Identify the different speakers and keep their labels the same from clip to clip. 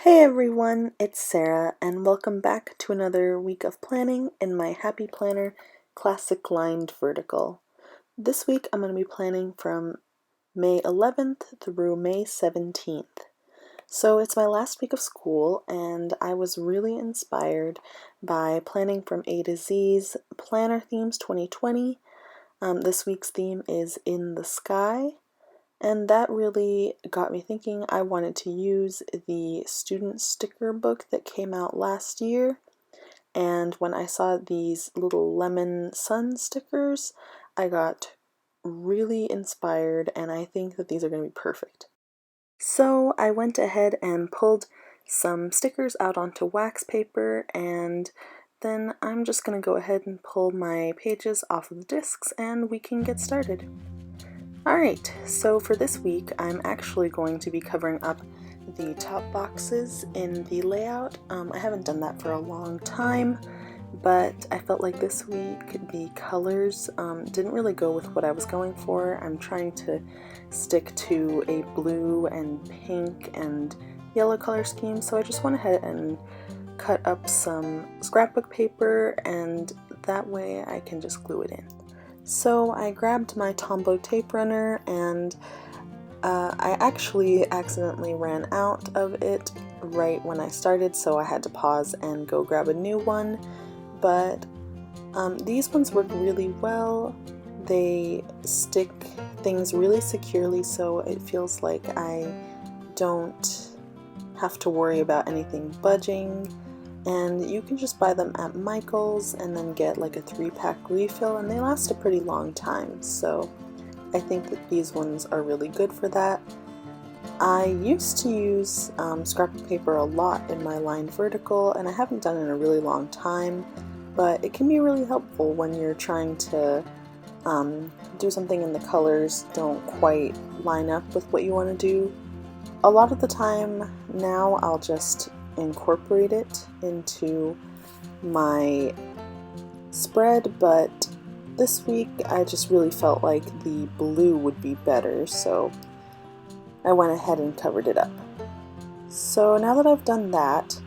Speaker 1: Hey everyone, it's Sarah, and welcome back to another week of planning in my Happy Planner Classic Lined Vertical. This week I'm going to be planning from May 11th through May 17th. So it's my last week of school, and I was really inspired by planning from A to Z's Planner Themes 2020. This week's theme is In the Sky. And that really got me thinking I wanted to use the student sticker book that came out last year. And when I saw these little lemon sun stickers, I got really inspired, and I think that these are going to be perfect. So I went ahead and pulled some stickers out onto wax paper, and then I'm just going to go ahead and pull my pages off of the discs and we can get started. Alright, so for this week I'm actually going to be covering up the top boxes in the layout. I haven't done that for a long time, but I felt like this week the colors didn't really go with what I was going for. I'm trying to stick to a blue and pink and yellow color scheme, so I just went ahead and cut up some scrapbook paper, and that way I can just glue it in. So I grabbed my Tombow tape runner, and I actually accidentally ran out of it right when I started, so I had to pause and go grab a new one. But these ones work really well. They stick things really securely, so it feels like I don't have to worry about anything budging. And you can just buy them at Michael's and then get like a 3-pack refill, and they last a pretty long time, so I think that these ones are really good for that. I used to use scrapbook paper a lot in my lined vertical, and I haven't done it in a really long time, but it can be really helpful when you're trying to do something and the colors don't quite line up with what you want to do. A lot of the time now I'll just incorporate it into my spread, but this week I just really felt like the blue would be better, so I went ahead and covered it up. So now that I've done that,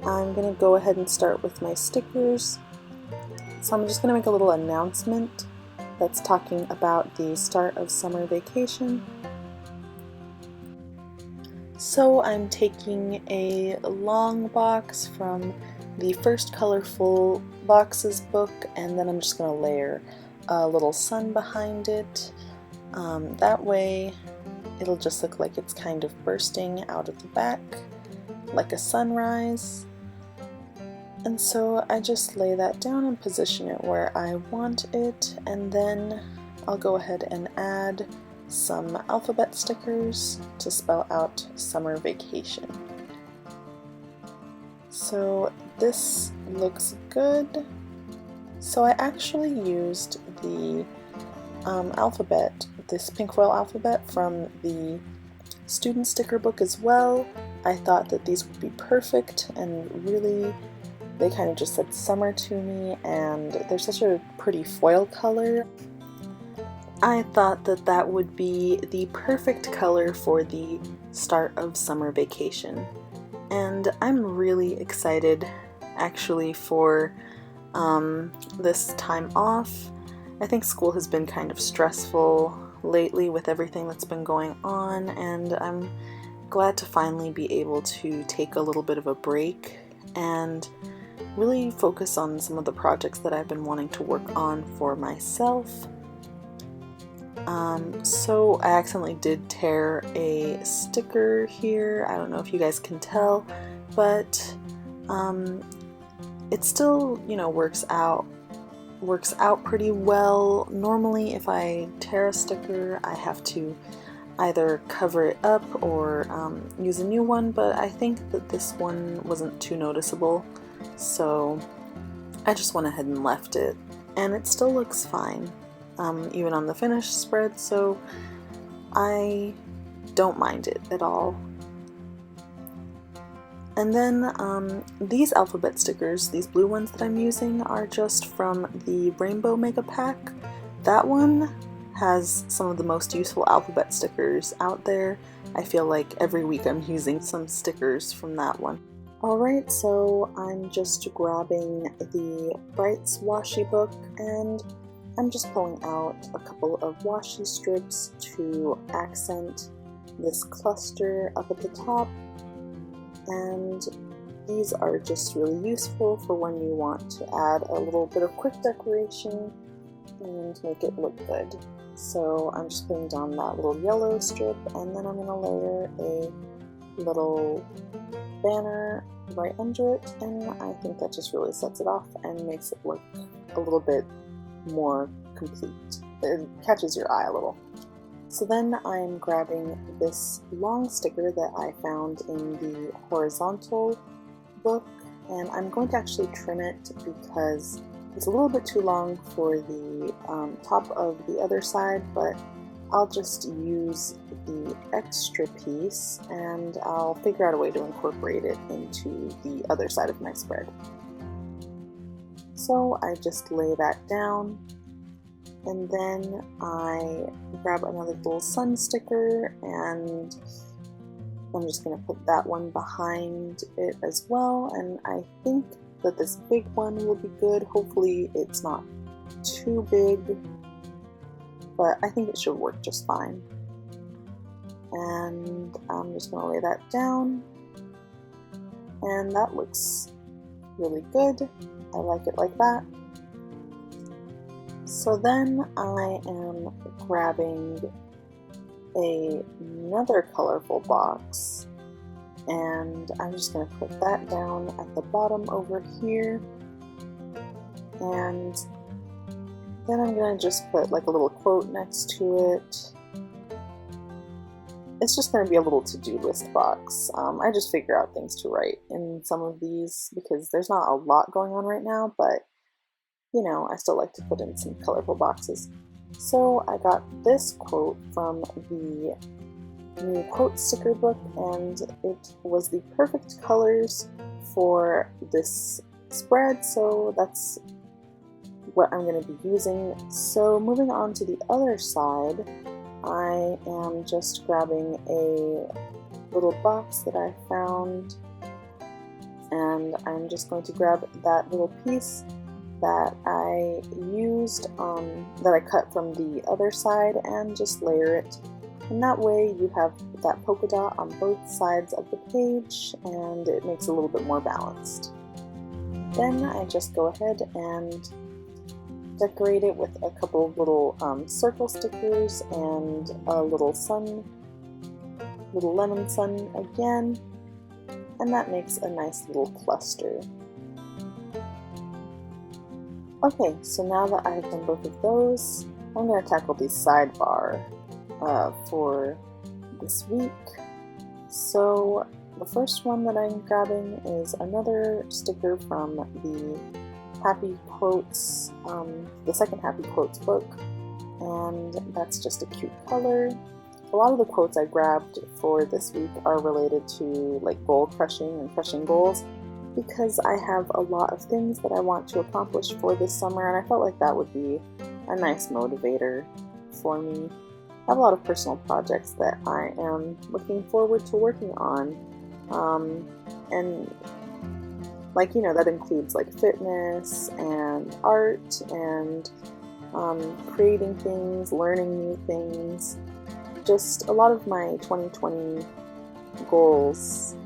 Speaker 1: I'm going to go ahead and start with my stickers. So I'm just going to make a little announcement that's talking about the start of summer vacation. So I'm taking a long box from the first Colorful Boxes book, and then I'm just going to layer a little sun behind it. That way it'll just look like it's kind of bursting out of the back, like a sunrise. And so I just lay that down and position it where I want it, and then I'll go ahead and add some alphabet stickers to spell out summer vacation. So this looks good. So I actually used the alphabet, this pink foil alphabet from the student sticker book as well. I thought that these would be perfect, and really they kind of just said summer to me, and they're such a pretty foil color. I thought that that would be the perfect color for the start of summer vacation. And I'm really excited actually for this time off. I think school has been kind of stressful lately with everything that's been going on, and I'm glad to finally be able to take a little bit of a break and really focus on some of the projects that I've been wanting to work on for myself. So I accidentally did tear a sticker here. I don't know if you guys can tell, but it still, works out pretty well. Normally if I tear a sticker, I have to either cover it up or use a new one, but I think that this one wasn't too noticeable, so I just went ahead and left it, and it still looks fine. Even on the finished spread, so I don't mind it at all. And then these alphabet stickers, these blue ones that I'm using, are just from the Rainbow Mega Pack. That one has some of the most useful alphabet stickers out there. I feel like every week I'm using some stickers from that one. Alright, so I'm just grabbing the Brights washi book and I'm just pulling out a couple of washi strips to accent this cluster up at the top, and these are just really useful for when you want to add a little bit of quick decoration and make it look good. So I'm just putting down that little yellow strip, and then I'm going to layer a little banner right under it, and I think that just really sets it off and makes it look a little bit more complete. It catches your eye a little. So then I'm grabbing this long sticker that I found in the horizontal book, and I'm going to actually trim it because it's a little bit too long for the top of the other side, but I'll just use the extra piece and I'll figure out a way to incorporate it into the other side of my spread. So I just lay that down, and then I grab another little sun sticker and I'm just going to put that one behind it as well, and I think that this big one will be good. Hopefully it's not too big, but I think it should work just fine. And I'm just going to lay that down, and that looks really good. I like it like that. So then I am grabbing another colorful box, and I'm just going to put that down at the bottom over here, and then I'm going to just put like a little quote next to it. It's just going to be a little to-do list box. I just figure out things to write in some of these because there's not a lot going on right now, but you know, I still like to put in some colorful boxes. So I got this quote from the new quote sticker book, and it was the perfect colors for this spread, so that's what I'm going to be using. So moving on to the other side, I am just grabbing a little box that I found, and I'm just going to grab that little piece that I used, that I cut from the other side, and just layer it. And that way you have that polka dot on both sides of the page, and it makes it a little bit more balanced. Then I just go ahead and decorate it with a couple of little circle stickers and a little lemon sun again, and that makes a nice little cluster. Okay, so now that I've done both of those, I'm going to tackle the sidebar for this week. So the first one that I'm grabbing is another sticker from the Happy Quotes, the second Happy Quotes book, and that's just a cute color. A lot of the quotes I grabbed for this week are related to like goal crushing and crushing goals, because I have a lot of things that I want to accomplish for this summer, and I felt like that would be a nice motivator for me. I have a lot of personal projects that I am looking forward to working on, and like, you know, that includes like fitness and art and creating things, learning new things, just a lot of my 2020 goals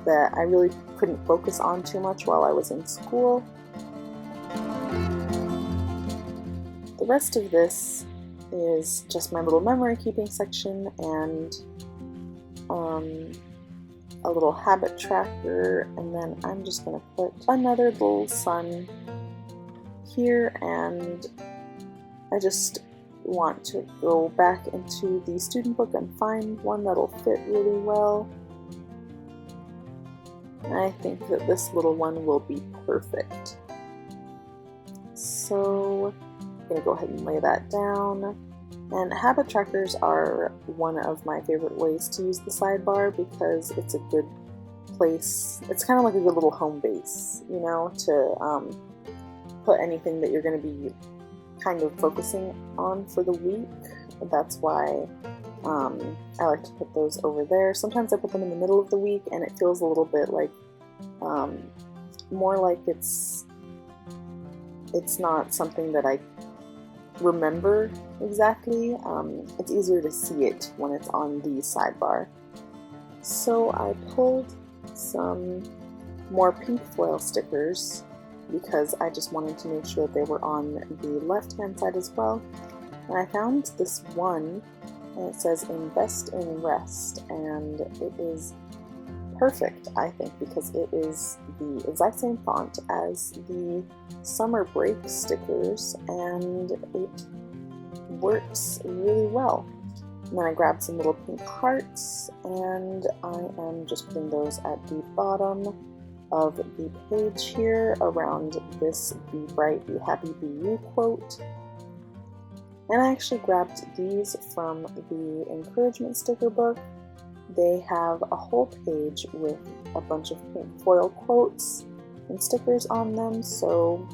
Speaker 1: that I really couldn't focus on too much while I was in school. The rest of this is just my little memory keeping section and a little habit tracker, and then I'm just going to put another little sun here, and I just want to go back into the student book and find one that'll fit really well. I think that this little one will be perfect. So I'm going to go ahead and lay that down. And habit trackers are one of my favorite ways to use the sidebar because it's a good place. It's kind of like a good little home base, you know, to put anything that you're going to be kind of focusing on for the week. That's why I like to put those over there. Sometimes I put them in the middle of the week and it feels a little bit like more like it's not something that I remember exactly. It's easier to see it when it's on the sidebar. So I pulled some more pink foil stickers because I just wanted to make sure they were on the left-hand side as well. And I found this one, and it says invest in rest, and it is perfect, I think, because it is the exact same font as the summer break stickers, and it works really well. And then I grabbed some little pink hearts, and I am just putting those at the bottom of the page here around this "Be Bright, Be Happy, Be You" quote. And I actually grabbed these from the encouragement sticker book. They have a whole page with a bunch of pink foil quotes and stickers on them, so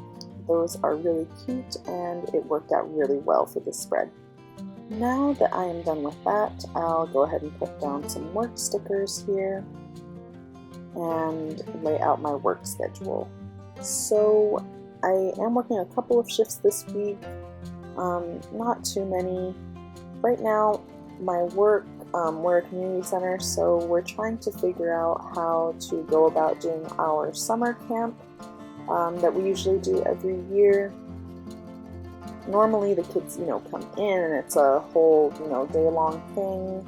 Speaker 1: those are really cute and it worked out really well for this spread. Now that I am done with that, I'll go ahead and put down some work stickers here and lay out my work schedule. So I am working a couple of shifts this week, not too many. Right now my work, we're a community center, so we're trying to figure out how to go about doing our summer camp that we usually do every year. Normally the kids, come in and it's a whole, day-long thing.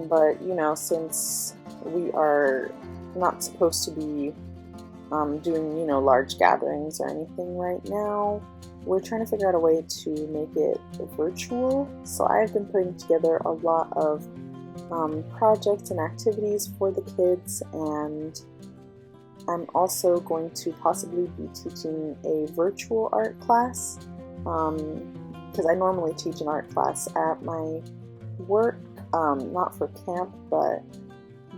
Speaker 1: But, since we are not supposed to be doing, large gatherings or anything right now, we're trying to figure out a way to make it virtual. So I've been putting together a lot of projects and activities for the kids, and I'm also going to possibly be teaching a virtual art class, because I normally teach an art class at my work, not for camp, but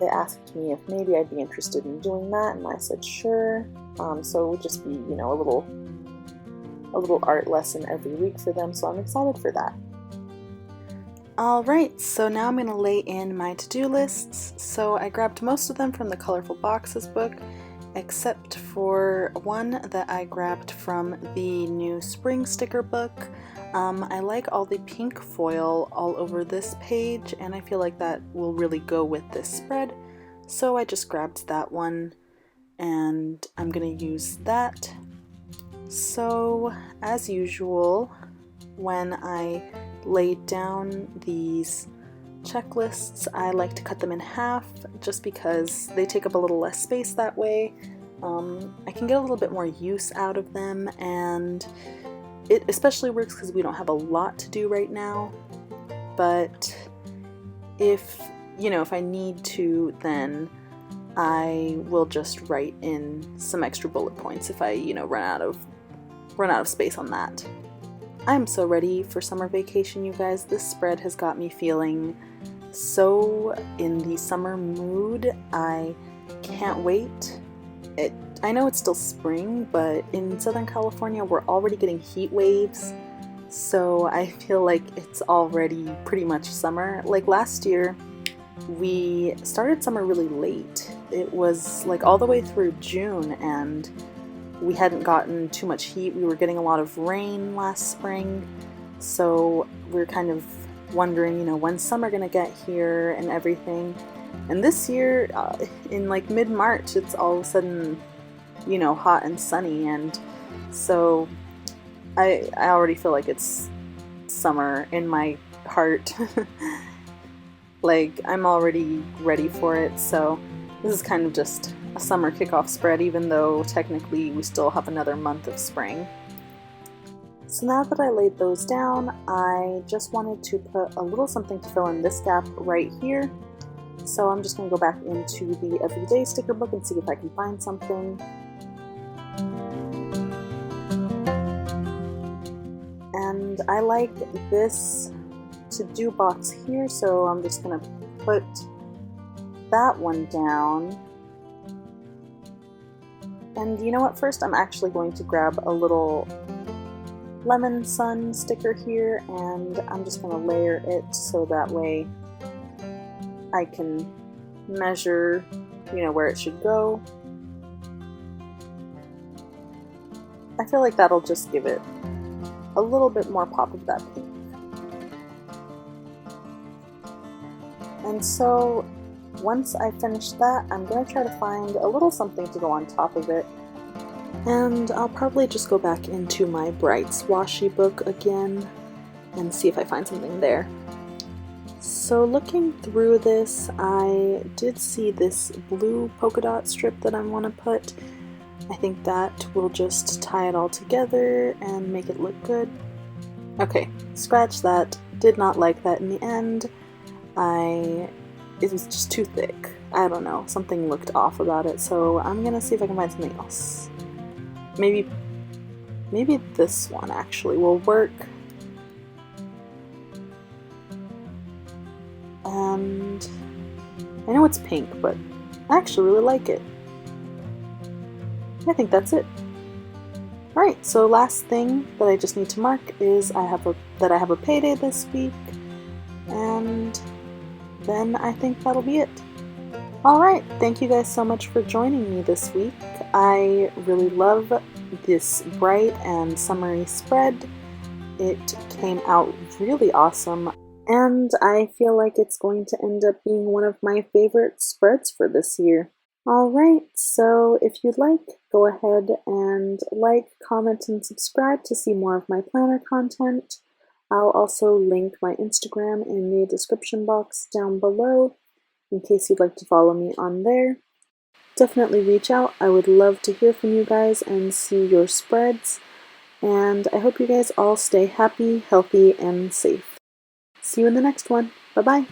Speaker 1: they asked me if maybe I'd be interested in doing that, and I said sure. So it would just be, a little art lesson every week for them, so I'm excited for that. Alright, so now I'm going to lay in my to-do lists. So I grabbed most of them from the Colorful Boxes book, except for one that I grabbed from the new spring sticker book. I like all the pink foil all over this page, and I feel like that will really go with this spread, so I just grabbed that one and I'm gonna use that. So as usual, when I lay down these checklists, I like to cut them in half just because they take up a little less space that way. I can get a little bit more use out of them, and it especially works because we don't have a lot to do right now. But if I need to, then I will just write in some extra bullet points if I run out of space on that. I'm so ready for summer vacation, you guys. This spread has got me feeling so in the summer mood. I can't wait. I know it's still spring, but in Southern California we're already getting heat waves, so I feel like it's already pretty much summer. Like last year, we started summer really late. It was like all the way through June, and we hadn't gotten too much heat. We were getting a lot of rain last spring, so we're kind of wondering, when's summer gonna get here and everything. And this year, in like mid-March, it's all of a sudden, hot and sunny, and so I already feel like it's summer in my heart. Like, I'm already ready for it, so this is kind of just a summer kickoff spread, even though technically we still have another month of spring. So now that I laid those down, I just wanted to put a little something to fill in this gap right here. So I'm just going to go back into the Everyday sticker book and see if I can find something. And I like this to-do box here, so I'm just going to put that one down. And you know what, first I'm actually going to grab a little lemon sun sticker here, and I'm just going to layer it so that way I can measure, where it should go. I feel like that'll just give it a little bit more pop of that pink. And so once I finish that, I'm going to try to find a little something to go on top of it. And I'll probably just go back into my Brights washi book again and see if I find something there. So looking through this, I did see this blue polka dot strip that I want to put. I think that will just tie it all together and make it look good. Okay, scratch that. Did not like that in the end. It was just too thick. I don't know, something looked off about it, so I'm gonna see if I can find something else. Maybe this one actually will work. And I know it's pink, but I actually really like it. I think that's it. Alright, so last thing that I just need to mark is that I have a payday this week, and then I think that'll be it. Alright, thank you guys so much for joining me this week. I really love this bright and summery spread. It came out really awesome, and I feel like it's going to end up being one of my favorite spreads for this year. Alright, so if you'd like, go ahead and like, comment, and subscribe to see more of my planner content. I'll also link my Instagram in the description box down below in case you'd like to follow me on there. Definitely reach out. I would love to hear from you guys and see your spreads. And I hope you guys all stay happy, healthy, and safe. See you in the next one. Bye-bye.